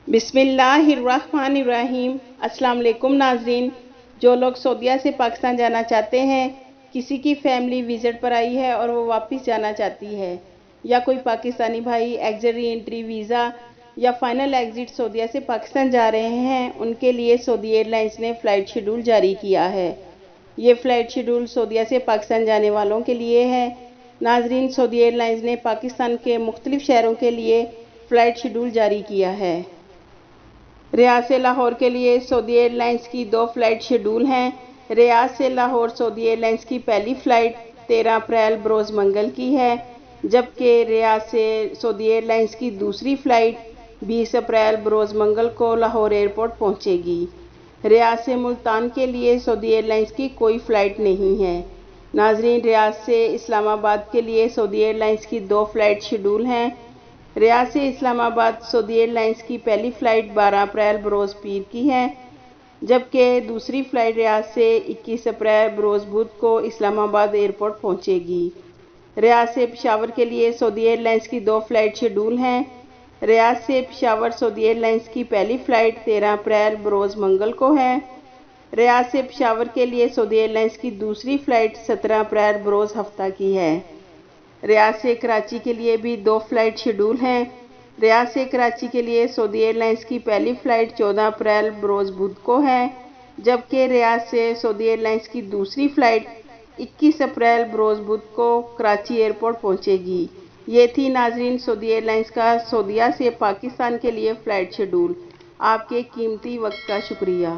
بسم اللہ الرحمن الرحیم۔ السلام علیکم ناظرین۔ جو لوگ سعودیہ سے پاکستان جانا چاہتے ہیں، کسی کی فیملی وزٹ پر آئی ہے اور وہ واپس جانا چاہتی ہے، یا کوئی پاکستانی بھائی ایگزٹ ری انٹری ویزا یا فائنل ایگزٹ سعودیہ سے پاکستان جا رہے ہیں، ان کے لیے سعودی ایئر لائنز نے فلائٹ شیڈول جاری کیا ہے۔ یہ فلائٹ شیڈول سعودیہ سے پاکستان جانے والوں کے لیے ہے۔ ناظرین، سعودی ایئر لائنز نے پاکستان کے مختلف شہروں کے لیے فلائٹ شیڈول جاری کیا ہے۔ ریاض سے لاہور کے لیے سعودی ایئر لائنز کی 2 فلائٹ شیڈول ہیں۔ ریاض سے لاہور سعودی ایئر لائنز کی پہلی فلائٹ 13 اپریل بروز منگل کی ہے، جبکہ ریاض سے سعودی ایئر لائنز کی دوسری فلائٹ 20 اپریل بروز منگل کو لاہور ایئرپورٹ پہنچے گی۔ ریاض سے ملتان کے لیے سعودی ایئر لائنز کی کوئی فلائٹ نہیں ہے۔ ناظرین، ریاض سے اسلام آباد کے لیے سعودی ایئر لائنز کی 2 فلائٹ شیڈول ہیں۔ ریاض سے اسلام آباد سعودی ایئر لائنز کی پہلی فلائٹ 12 اپریل بروز پیر کی ہے، جبکہ دوسری فلائٹ ریاض سے 21 اپریل بروز بدھ کو اسلام آباد ایئرپورٹ پہنچے گی۔ ریاض سے پشاور کے لیے سعودی ایئر لائنز کی 2 فلائٹ شیڈول ہیں۔ ریاض سے پشاور سعودی ایئر لائنز کی پہلی فلائٹ 13 اپریل بروز منگل کو ہے۔ ریاض سے پشاور کے لیے سعودی ایئر لائنز کی دوسری فلائٹ 17 اپریل بروز ہفتہ کی ہے۔ ریاض سے کراچی کے لیے بھی 2 فلائٹ شیڈول ہیں۔ ریاض سے کراچی کے لیے سعودی ایئر لائنز کی پہلی فلائٹ 14 اپریل بروز بدھ کو ہے، جبکہ ریاض سے سعودی ایئر لائنز کی دوسری فلائٹ 21 اپریل بروز بدھ کو کراچی ایئرپورٹ پہنچے گی۔ یہ تھی ناظرین سعودی ایئر لائنز کا سعودیہ سے پاکستان کے لیے فلائٹ شیڈول۔ آپ کے قیمتی وقت کا شکریہ۔